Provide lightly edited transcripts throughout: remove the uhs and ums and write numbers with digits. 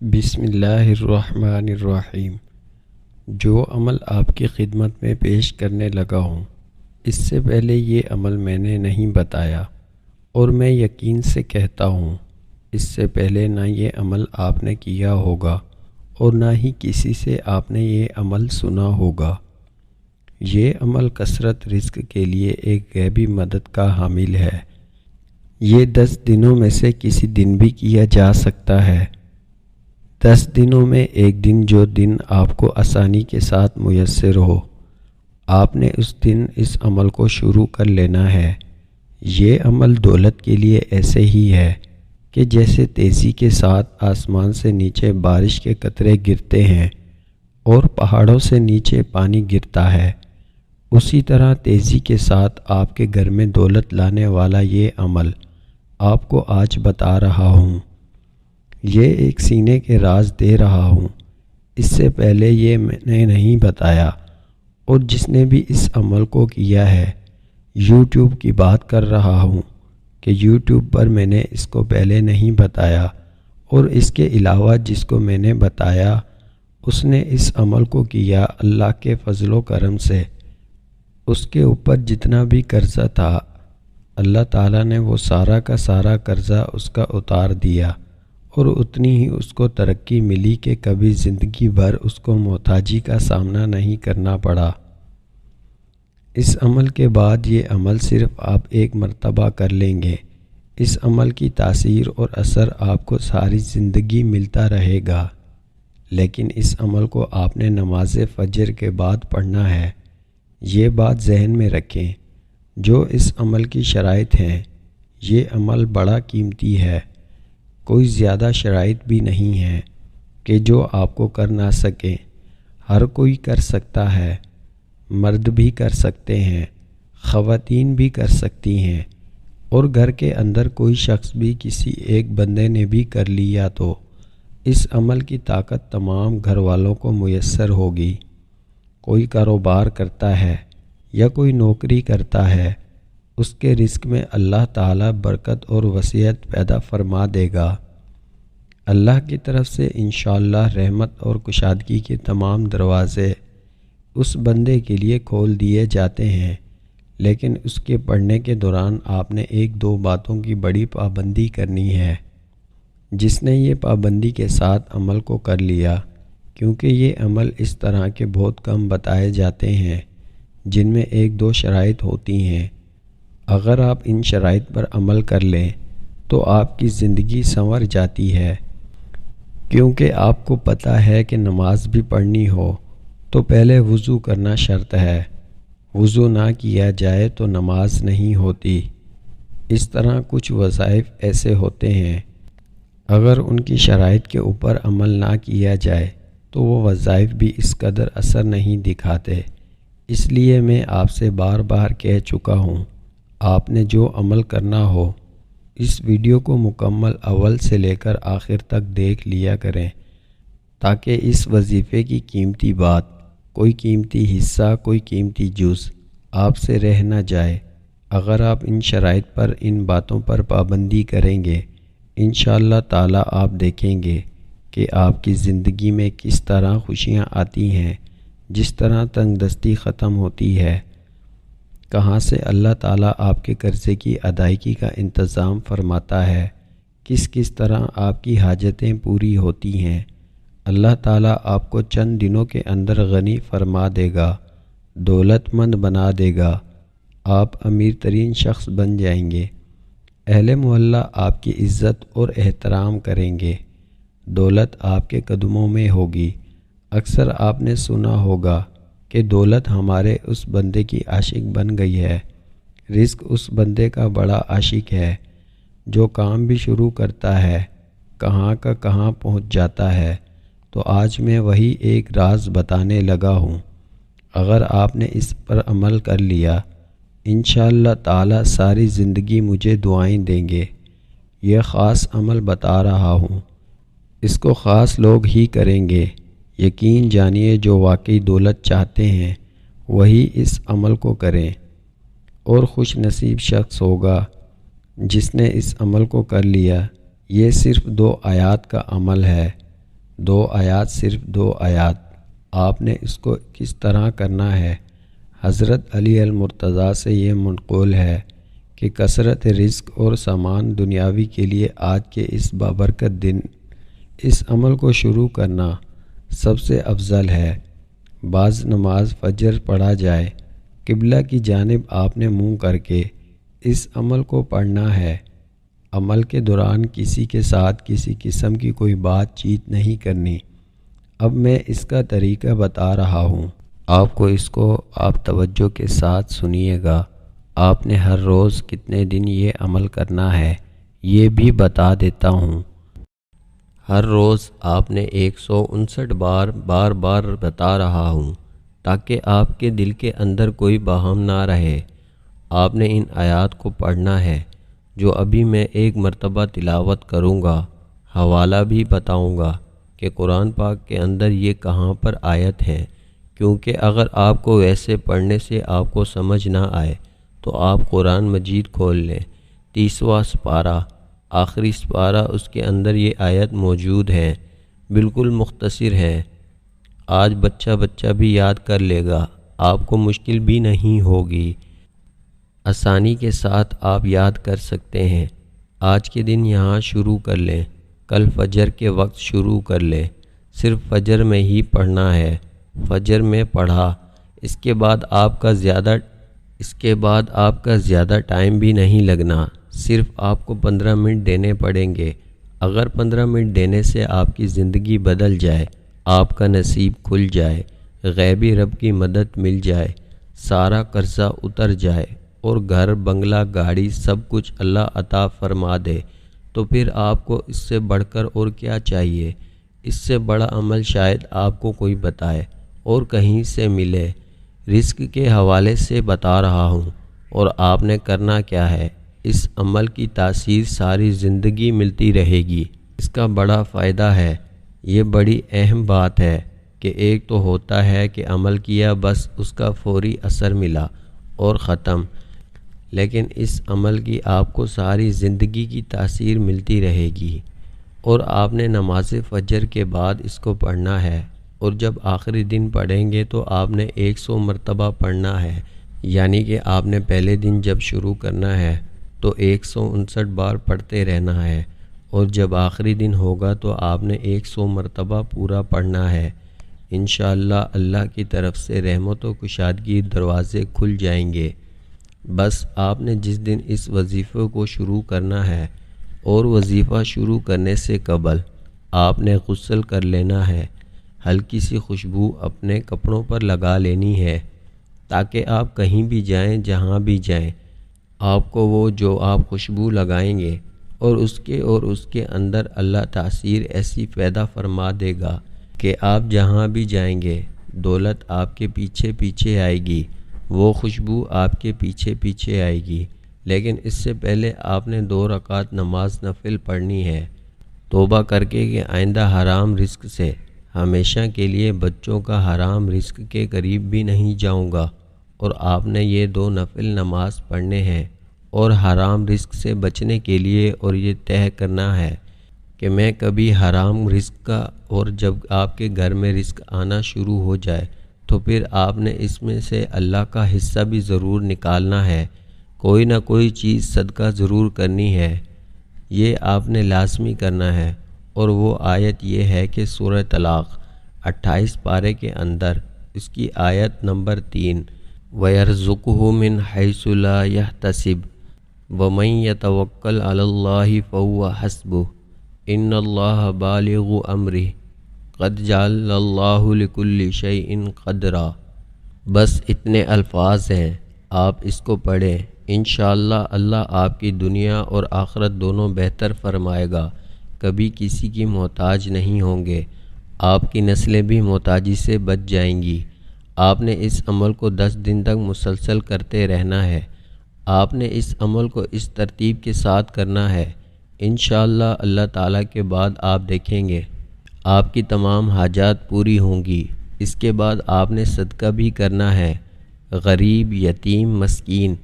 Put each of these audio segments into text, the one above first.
بسم اللہ الرحمن الرحیم۔ جو عمل آپ کی خدمت میں پیش کرنے لگا ہوں، اس سے پہلے یہ عمل میں نے نہیں بتایا، اور میں یقین سے کہتا ہوں اس سے پہلے نہ یہ عمل آپ نے کیا ہوگا اور نہ ہی کسی سے آپ نے یہ عمل سنا ہوگا۔ یہ عمل کثرت رزق کے لیے ایک غیبی مدد کا حامل ہے۔ یہ 10 دنوں میں سے کسی دن بھی کیا جا سکتا ہے۔ 10 دنوں میں ایک دن جو دن آپ کو آسانی کے ساتھ میسر ہو، آپ نے اس دن اس عمل کو شروع کر لینا ہے۔ یہ عمل دولت کے لیے ایسے ہی ہے کہ جیسے تیزی کے ساتھ آسمان سے نیچے بارش کے قطرے گرتے ہیں اور پہاڑوں سے نیچے پانی گرتا ہے، اسی طرح تیزی کے ساتھ آپ کے گھر میں دولت لانے والا یہ عمل آپ کو آج بتا رہا ہوں۔ یہ ایک سینے کے راز دے رہا ہوں، اس سے پہلے یہ میں نے نہیں بتایا، اور جس نے بھی اس عمل کو کیا ہے، یوٹیوب کی بات کر رہا ہوں کہ یوٹیوب پر میں نے اس کو پہلے نہیں بتایا، اور اس کے علاوہ جس کو میں نے بتایا اس نے اس عمل کو کیا اللہ کے فضل و کرم سے۔ اس کے اوپر جتنا بھی قرضہ تھا، اللہ تعالیٰ نے وہ سارا کا سارا قرضہ اس کا اتار دیا، اور اتنی ہی اس کو ترقی ملی کہ کبھی زندگی بھر اس کو محتاجی کا سامنا نہیں کرنا پڑا۔ اس عمل کے بعد یہ عمل صرف آپ ایک مرتبہ کر لیں گے، اس عمل کی تاثیر اور اثر آپ کو ساری زندگی ملتا رہے گا، لیکن اس عمل کو آپ نے نماز فجر کے بعد پڑھنا ہے۔ یہ بات ذہن میں رکھیں۔ جو اس عمل کی شرائط ہیں، یہ عمل بڑا قیمتی ہے، کوئی زیادہ شرائط بھی نہیں ہے کہ جو آپ کو کر نہ سکیں۔ ہر کوئی کر سکتا ہے، مرد بھی کر سکتے ہیں، خواتین بھی کر سکتی ہیں، اور گھر کے اندر کوئی شخص بھی کسی ایک بندے نے بھی کر لیا تو اس عمل کی طاقت تمام گھر والوں کو میسر ہوگی۔ کوئی کاروبار کرتا ہے یا کوئی نوکری کرتا ہے، اس کے رزق میں اللہ تعالیٰ برکت اور وسعت پیدا فرما دے گا۔ اللہ کی طرف سے انشاءاللہ رحمت اور کشادگی کے تمام دروازے اس بندے کے لیے کھول دیے جاتے ہیں، لیکن اس کے پڑھنے کے دوران آپ نے 1-2 باتوں کی بڑی پابندی کرنی ہے۔ جس نے یہ پابندی کے ساتھ عمل کو کر لیا، کیونکہ یہ عمل اس طرح کے بہت کم بتائے جاتے ہیں جن میں 1-2 شرائط ہوتی ہیں۔ اگر آپ ان شرائط پر عمل کر لیں تو آپ کی زندگی سنور جاتی ہے، کیونکہ آپ کو پتہ ہے کہ نماز بھی پڑھنی ہو تو پہلے وضو کرنا شرط ہے، وضو نہ کیا جائے تو نماز نہیں ہوتی۔ اس طرح کچھ وظائف ایسے ہوتے ہیں، اگر ان کی شرائط کے اوپر عمل نہ کیا جائے تو وہ وظائف بھی اس قدر اثر نہیں دکھاتے۔ اس لیے میں آپ سے بار بار کہہ چکا ہوں، آپ نے جو عمل کرنا ہو اس ویڈیو کو مکمل اول سے لے کر آخر تک دیکھ لیا کریں، تاکہ اس وظیفے کی قیمتی بات، کوئی قیمتی حصہ، کوئی قیمتی جز آپ سے رہ نہ جائے۔ اگر آپ ان شرائط پر، ان باتوں پر پابندی کریں گے، انشاءاللہ تعالیٰ آپ دیکھیں گے کہ آپ کی زندگی میں کس طرح خوشیاں آتی ہیں، جس طرح تنگ دستی ختم ہوتی ہے، کہاں سے اللہ تعالیٰ آپ کے قرضے کی ادائیگی کا انتظام فرماتا ہے، کس طرح آپ کی حاجتیں پوری ہوتی ہیں۔ اللہ تعالیٰ آپ کو چند دنوں کے اندر غنی فرما دے گا، دولت مند بنا دے گا، آپ امیر ترین شخص بن جائیں گے، اہل محلہ آپ کی عزت اور احترام کریں گے، دولت آپ کے قدموں میں ہوگی۔ اکثر آپ نے سنا ہوگا کہ دولت ہمارے اس بندے کی عاشق بن گئی ہے۔ رزق اس بندے کا بڑا عاشق ہے، جو کام بھی شروع کرتا ہے کہاں کا کہاں پہنچ جاتا ہے۔ تو آج میں وہی ایک راز بتانے لگا ہوں، اگر آپ نے اس پر عمل کر لیا، انشاءاللہ تعالیٰ ساری زندگی مجھے دعائیں دیں گے۔ یہ خاص عمل بتا رہا ہوں، اس کو خاص لوگ ہی کریں گے۔ یقین جانیے جو واقعی دولت چاہتے ہیں وہی اس عمل کو کریں، اور خوش نصیب شخص ہوگا جس نے اس عمل کو کر لیا۔ یہ صرف 2 آیات کا عمل ہے، 2 آیات، صرف 2 آیات، آپ نے اس کو کس طرح کرنا ہے؟ حضرت علی المرتضیٰ سے یہ منقول ہے کہ کثرت رزق اور سامان دنیاوی کے لیے آج کے اس بابرکت دن اس عمل کو شروع کرنا سب سے افضل ہے۔ بعض نماز فجر پڑھا جائے، قبلہ کی جانب آپ نے منہ کر کے اس عمل کو پڑھنا ہے۔ عمل کے دوران کسی کے ساتھ کسی قسم کی کوئی بات چیت نہیں کرنی۔ اب میں اس کا طریقہ بتا رہا ہوں، آپ توجہ کے ساتھ سنیے گا۔ آپ نے ہر روز کتنے دن یہ عمل کرنا ہے یہ بھی بتا دیتا ہوں۔ ہر روز آپ نے 159 بار بار بتا رہا ہوں تاکہ آپ کے دل کے اندر کوئی باہم نہ رہے۔ آپ نے ان آیات کو پڑھنا ہے جو ابھی میں ایک مرتبہ تلاوت کروں گا، حوالہ بھی بتاؤں گا کہ قرآن پاک کے اندر یہ کہاں پر آیت ہے، کیونکہ اگر آپ کو ویسے پڑھنے سے آپ کو سمجھ نہ آئے تو آپ قرآن مجید کھول لیں، 30واں سپارہ، آخری سپارہ، اس کے اندر یہ آیت موجود ہے، بالکل مختصر ہے۔ آج بچہ بھی یاد کر لے گا، آپ کو مشکل بھی نہیں ہوگی، آسانی کے ساتھ آپ یاد کر سکتے ہیں۔ آج کے دن یہاں شروع کر لیں، کل فجر کے وقت شروع کر لیں، صرف فجر میں ہی پڑھنا ہے۔ فجر میں پڑھا، اس کے بعد آپ کا زیادہ ٹائم بھی نہیں لگنا، صرف آپ کو 15 منٹ دینے پڑیں گے۔ اگر 15 منٹ دینے سے آپ کی زندگی بدل جائے، آپ کا نصیب کھل جائے، غیبی رب کی مدد مل جائے، سارا قرضہ اتر جائے اور گھر بنگلہ گاڑی سب کچھ اللہ عطا فرما دے، تو پھر آپ کو اس سے بڑھ کر اور کیا چاہیے؟ اس سے بڑا عمل شاید آپ کو کوئی بتائے اور کہیں سے ملے۔ رزق کے حوالے سے بتا رہا ہوں، اور آپ نے کرنا کیا ہے، اس عمل کی تاثیر ساری زندگی ملتی رہے گی۔ اس کا بڑا فائدہ ہے، یہ بڑی اہم بات ہے کہ ایک تو ہوتا ہے کہ عمل کیا، بس اس کا فوری اثر ملا اور ختم، لیکن اس عمل کی آپ کو ساری زندگی کی تاثیر ملتی رہے گی۔ اور آپ نے نماز فجر کے بعد اس کو پڑھنا ہے، اور جب آخری دن پڑھیں گے تو آپ نے 100 مرتبہ پڑھنا ہے، یعنی کہ آپ نے پہلے دن جب شروع کرنا ہے تو 159 بار پڑھتے رہنا ہے، اور جب آخری دن ہوگا تو آپ نے 100 مرتبہ پورا پڑھنا ہے۔ انشاءاللہ اللہ کی طرف سے رحمت و کشادگی دروازے کھل جائیں گے۔ بس آپ نے جس دن اس وظیفے کو شروع کرنا ہے، اور وظیفہ شروع کرنے سے قبل آپ نے غسل کر لینا ہے، ہلکی سی خوشبو اپنے کپڑوں پر لگا لینی ہے، تاکہ آپ کہیں بھی جائیں، جہاں بھی جائیں، آپ کو وہ جو آپ خوشبو لگائیں گے اور اس کے اندر اللہ تاثیر ایسی پیدا فرما دے گا کہ آپ جہاں بھی جائیں گے دولت آپ کے پیچھے پیچھے آئے گی، وہ خوشبو آپ کے پیچھے پیچھے آئے گی۔ لیکن اس سے پہلے آپ نے 2 رکعت نماز نفل پڑھنی ہے، توبہ کر کے کہ آئندہ حرام رزق سے ہمیشہ کے لیے بچوں کا حرام رزق کے قریب بھی نہیں جاؤں گا، اور آپ نے یہ 2 نفل نماز پڑھنے ہیں، اور حرام رزق سے بچنے کے لیے اور یہ طے کرنا ہے کہ میں کبھی حرام رزق کا، اور جب آپ کے گھر میں رزق آنا شروع ہو جائے تو پھر آپ نے اس میں سے اللہ کا حصہ بھی ضرور نکالنا ہے، کوئی نہ کوئی چیز صدقہ ضرور کرنی ہے، یہ آپ نے لازمی کرنا ہے۔ اور وہ آیت یہ ہے کہ سورہ طلاق 28 پارے کے اندر اس کی آیت نمبر 3، وَيَرْزُقْهُ مِنْ حَيْثُ لَا يَحْتَسِبُ وَمَنْ يَتَوَكَّلْ عَلَى اللَّهِ فَهُوَ حَسْبُهُ إِنَّ اللَّهَ بَالِغُ أَمْرِهِ قَدْ جَعَلَ اللَّهُ لِكُلِّ شَيْءٍ قَدْرًا۔ بس اتنے الفاظ ہیں، آپ اس کو پڑھیں، انشاءاللہ اللہ آپ کی دنیا اور آخرت دونوں بہتر فرمائے گا، کبھی کسی کی محتاج نہیں ہوں گے، آپ کی نسلیں بھی محتاجی سے بچ جائیں گی۔ آپ نے اس عمل کو 10 دن تک مسلسل کرتے رہنا ہے، آپ نے اس عمل کو اس ترتیب کے ساتھ کرنا ہے، انشاءاللہ اللہ تعالیٰ کے بعد آپ دیکھیں گے آپ کی تمام حاجات پوری ہوں گی۔ اس کے بعد آپ نے صدقہ بھی کرنا ہے، غریب، یتیم، مسکین،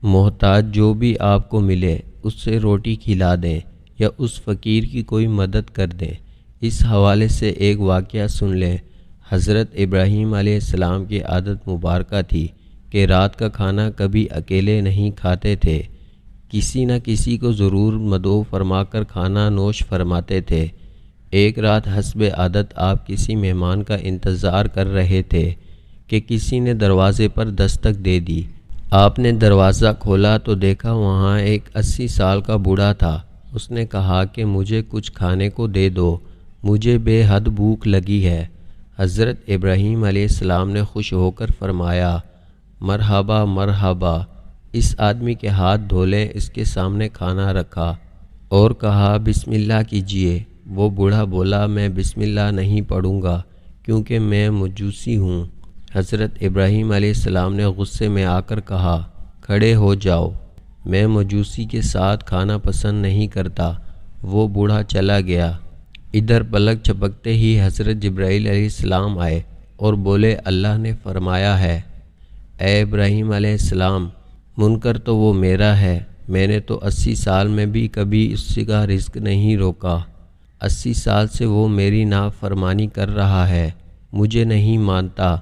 محتاج جو بھی آپ کو ملے اس سے روٹی کھلا دیں یا اس فقیر کی کوئی مدد کر دیں، اس حوالے سے ایک واقعہ سن لیں۔ حضرت ابراہیم علیہ السلام کی عادت مبارکہ تھی کہ رات کا کھانا کبھی اکیلے نہیں کھاتے تھے، کسی نہ کسی کو ضرور مدعو فرما کر کھانا نوش فرماتے تھے۔ ایک رات حسب عادت آپ کسی مہمان کا انتظار کر رہے تھے کہ کسی نے دروازے پر دستک دے دی۔ آپ نے دروازہ کھولا تو دیکھا وہاں ایک 80 سال کا بوڑھا تھا۔ اس نے کہا کہ مجھے کچھ کھانے کو دے دو، مجھے بے حد بھوک لگی ہے۔ حضرت ابراہیم علیہ السلام نے خوش ہو کر فرمایا، مرحبا مرحبا، اس آدمی کے ہاتھ دھولے، اس کے سامنے کھانا رکھا اور کہا بسم اللہ کیجئے۔ وہ بوڑھا بولا، میں بسم اللہ نہیں پڑھوں گا کیونکہ میں مجوسی ہوں۔ حضرت ابراہیم علیہ السلام نے غصے میں آ کر کہا، کھڑے ہو جاؤ، میں مجوسی کے ساتھ کھانا پسند نہیں کرتا۔ وہ بوڑھا چلا گیا۔ ادھر پلک جھپکتے ہی حضرت جبرائیل علیہ السلام آئے اور بولے، اللہ نے فرمایا ہے، اے ابراہیم علیہ السلام، منکر تو وہ میرا ہے، میں نے تو 80 سال میں بھی کبھی اس کا رزق نہیں روکا۔ 80 سال سے وہ میری نافرمانی کر رہا ہے، مجھے نہیں مانتا،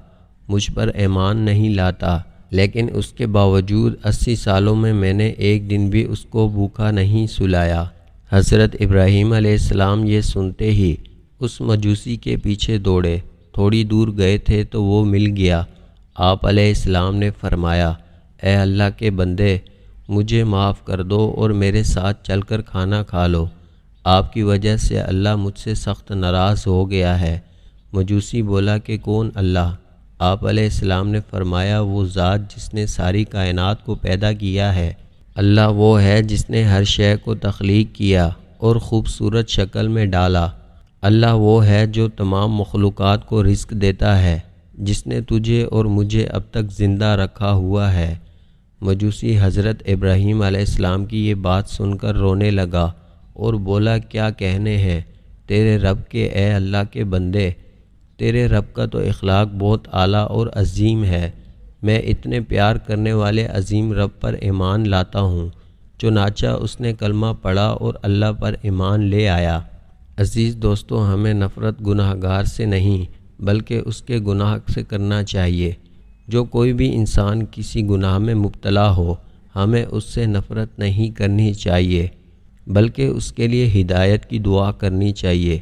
مجھ پر ایمان نہیں لاتا، لیکن اس کے باوجود 80 سالوں میں نے ایک دن بھی اس کو بھوکا نہیں سلایا۔ حضرت ابراہیم علیہ السلام یہ سنتے ہی اس مجوسی کے پیچھے دوڑے۔ تھوڑی دور گئے تھے تو وہ مل گیا۔ آپ علیہ السلام نے فرمایا، اے اللہ کے بندے، مجھے معاف کر دو اور میرے ساتھ چل کر کھانا کھا لو، آپ کی وجہ سے اللہ مجھ سے سخت ناراض ہو گیا ہے۔ مجوسی بولا کہ کون اللہ؟ آپ علیہ السلام نے فرمایا، وہ ذات جس نے ساری کائنات کو پیدا کیا ہے۔ اللہ وہ ہے جس نے ہر شے کو تخلیق کیا اور خوبصورت شکل میں ڈالا۔ اللہ وہ ہے جو تمام مخلوقات کو رزق دیتا ہے، جس نے تجھے اور مجھے اب تک زندہ رکھا ہوا ہے۔ مجوسی حضرت ابراہیم علیہ السلام کی یہ بات سن کر رونے لگا اور بولا، کیا کہنے ہیں تیرے رب کے، اے اللہ کے بندے، تیرے رب کا تو اخلاق بہت اعلیٰ اور عظیم ہے، میں اتنے پیار کرنے والے عظیم رب پر ایمان لاتا ہوں۔ چنانچہ اس نے کلمہ پڑھا اور اللہ پر ایمان لے آیا۔ عزیز دوستو، ہمیں نفرت گناہ گار سے نہیں بلکہ اس کے گناہ سے کرنا چاہیے۔ جو کوئی بھی انسان کسی گناہ میں مبتلا ہو، ہمیں اس سے نفرت نہیں کرنی چاہیے بلکہ اس کے لیے ہدایت کی دعا کرنی چاہیے۔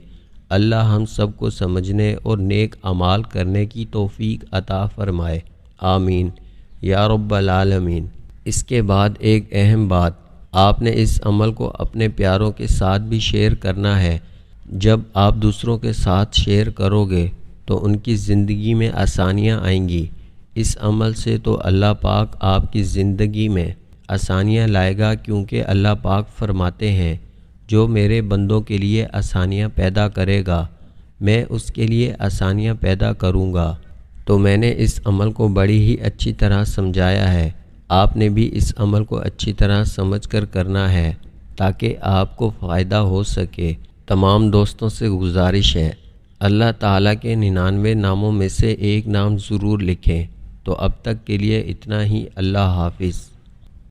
اللہ ہم سب کو سمجھنے اور نیک اعمال کرنے کی توفیق عطا فرمائے، آمین یا رب العالمین۔ اس کے بعد ایک اہم بات، آپ نے اس عمل کو اپنے پیاروں کے ساتھ بھی شیئر کرنا ہے۔ جب آپ دوسروں کے ساتھ شیئر کرو گے تو ان کی زندگی میں آسانیاں آئیں گی۔ اس عمل سے تو اللہ پاک آپ کی زندگی میں آسانیاں لائے گا، کیونکہ اللہ پاک فرماتے ہیں، جو میرے بندوں کے لیے آسانیاں پیدا کرے گا میں اس کے لیے آسانیاں پیدا کروں گا۔ تو میں نے اس عمل کو بڑی ہی اچھی طرح سمجھایا ہے، آپ نے بھی اس عمل کو اچھی طرح سمجھ کر کرنا ہے تاکہ آپ کو فائدہ ہو سکے۔ تمام دوستوں سے گزارش ہے، اللہ تعالیٰ کے 99 ناموں میں سے ایک نام ضرور لکھیں۔ تو اب تک کے لیے اتنا ہی، اللہ حافظ۔